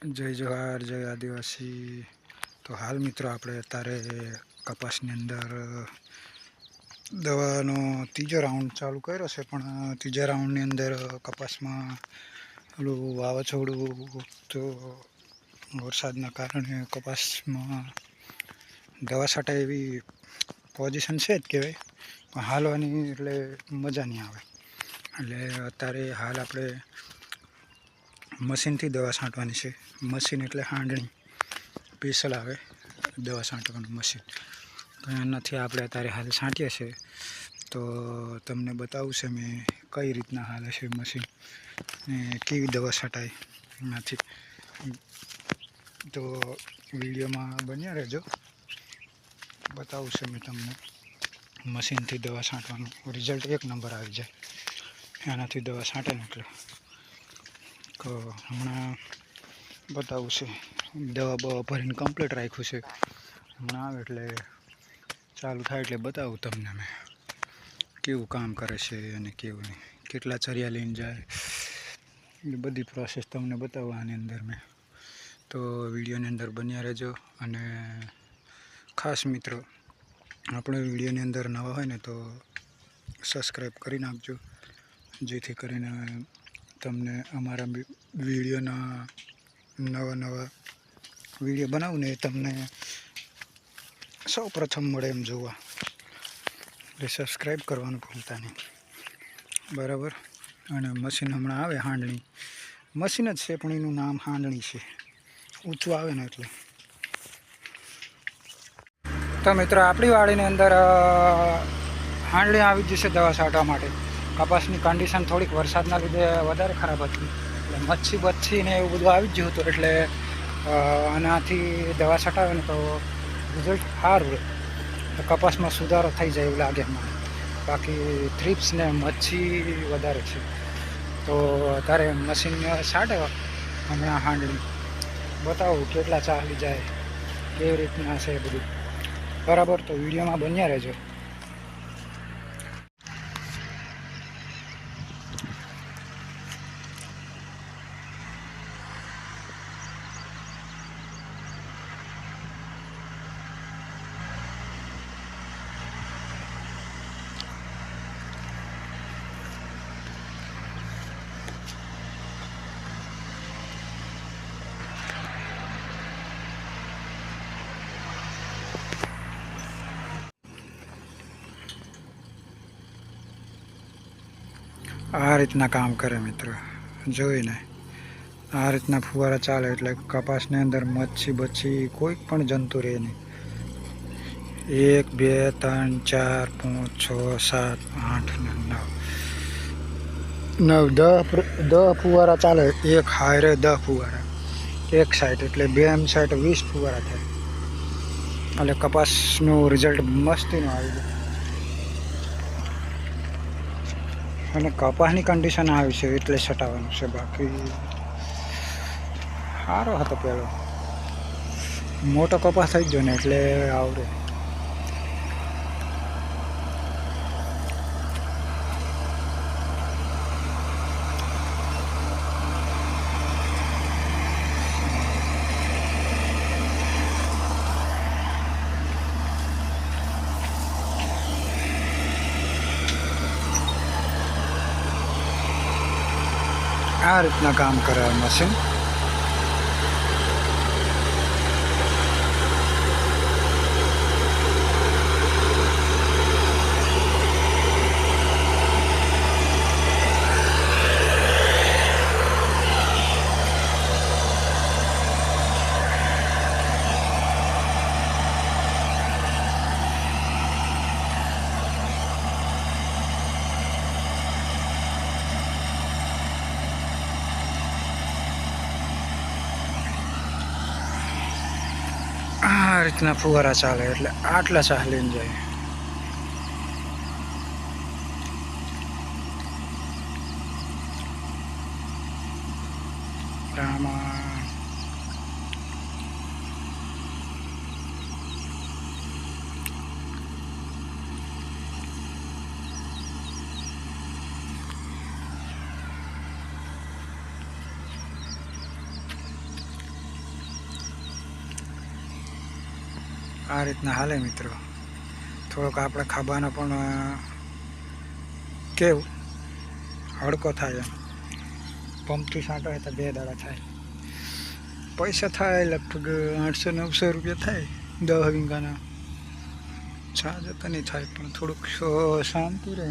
જય જોહાર, જય આદિવાસી। તો હાલ મિત્રો આપણે અત્યારે કપાસની અંદર દવાનો ત્રીજો રાઉન્ડ ચાલુ કર્યો છે, પણ ત્રીજા રાઉન્ડની અંદર કપાસમાં પેલું વાવાઝોડું તો વરસાદના કારણે કપાસમાં દવા છાંટાય એવી પોઝિશન છે જ કહેવાય, પણ હાલવાની એટલે મજા નહીં આવે। એટલે અત્યારે હાલ આપણે મશીનથી દવા છાંટવાની છે। મશીન એટલે હાંડણી સ્પેશિયલ આવે દવા છાંટવાનું મશીન, તો એનાથી આપણે અત્યારે હાલ છાંટીએ છીએ। તો તમને બતાવું છે મેં કઈ રીતના હાલે છે મશીન ને કેવી દવા છાંટાય એનાથી। તો વિડીયોમાં બન્યા રહેજો, બતાવું છે મેં તમને મશીનથી દવા છાંટવાનું રિઝલ્ટ એક નંબર આવી જાય એનાથી દવા છાંટે ને એટલે। તો હમણાં બતાવું છે, દવા બવા ભરીને કમ્પ્લીટ રાખ્યું છે। હમણાં આવે એટલે ચાલુ થાય એટલે બતાવું તમને મેં કેવું કામ કરે છે અને કેવું નહીં, કેટલા ચરિયા લઈને જાય એ બધી પ્રોસેસ તમને બતાવું આની અંદર મેં। તો વિડીયોની અંદર બન્યા રહેજો। અને ખાસ મિત્રો, આપણે વિડીયોની અંદર નવા હોય ને તો સબસ્ક્રાઈબ કરી નાખજો, જેથી કરીને તમને અમારા વિડીયોના નવા વિડીયો બનાવું ને એ તમને સૌ પ્રથમ મળે એમ જોવા, એટલે સબસ્ક્રાઈબ કરવાનું ભૂલતા નહીં, બરાબર। અને મશીન હમણાં આવે હાંડણી મશીન જ છે, પણ એનું નામ હાંડણી છે, ઊંચું આવે ને એટલે। તો મિત્રો, આપણી વાડીની અંદર હાંડણી આવી જશે દવા છાંટવા માટે। કપાસની કન્ડિશન થોડીક વરસાદના લીધે વધારે ખરાબ હતી, એટલે મચ્છી ને એવું બધું આવી જ ગયું હતું, એટલે આનાથી દવા છાંટાવે ને તો રિઝલ્ટ સારું રહે, તો કપાસમાં સુધારો થઈ જાય એવું લાગે મને। બાકી થ્રિપ્સ ને મચ્છી વધારે છે, તો અત્યારે મશીન છાંટે હમણાં હાંડણી બતાવું કેટલા ચાલી જાય, કેવી રીતના છે બધું, બરાબર। તો વિડીયોમાં બન્યા રહેજો। આ રીતના કામ કરે મિત્રો, જોઈને આ રીતના ફુવારા ચાલે એટલે કપાસની અંદર મચ્છી બચ્છી કોઈ પણ જંતુ રહે નહીં। 1 2 3 4 5 6 7 8 9 10 ફુવારા ચાલે, એક હાયરે 10 ફુવારા એક સાઈડ, એટલે બે એમ સાઈડ 20 ફુવારા થાય, એટલે કપાસનું રિઝલ્ટ મસ્તીનું આવી જાય। અને કપાસની કન્ડિશન આવી છે એટલે છટાવવાનું છે, બાકી સારો હતો પેલો, મોટો કપાસ થઈ ગયો ને એટલે આવડે। આ રીતના કામ કરે મશીન। આ રીતના ફુવારા ચાલે એટલે આટલા ચાલીને જાય। આમાં આ રીતના હાલે મિત્રો. થોડોક આપણે ખાબાનો પણ કેવું હડકો થાય એમ. પંપથી છાંટો હોય તો 2 દાડા થાય. પૈસા થાય લગભગ 800-900 રૂપિયા થાય 10 વીંગાના. છાં જતા નહીં થાય પણ થોડુંક શાંતિ રહે.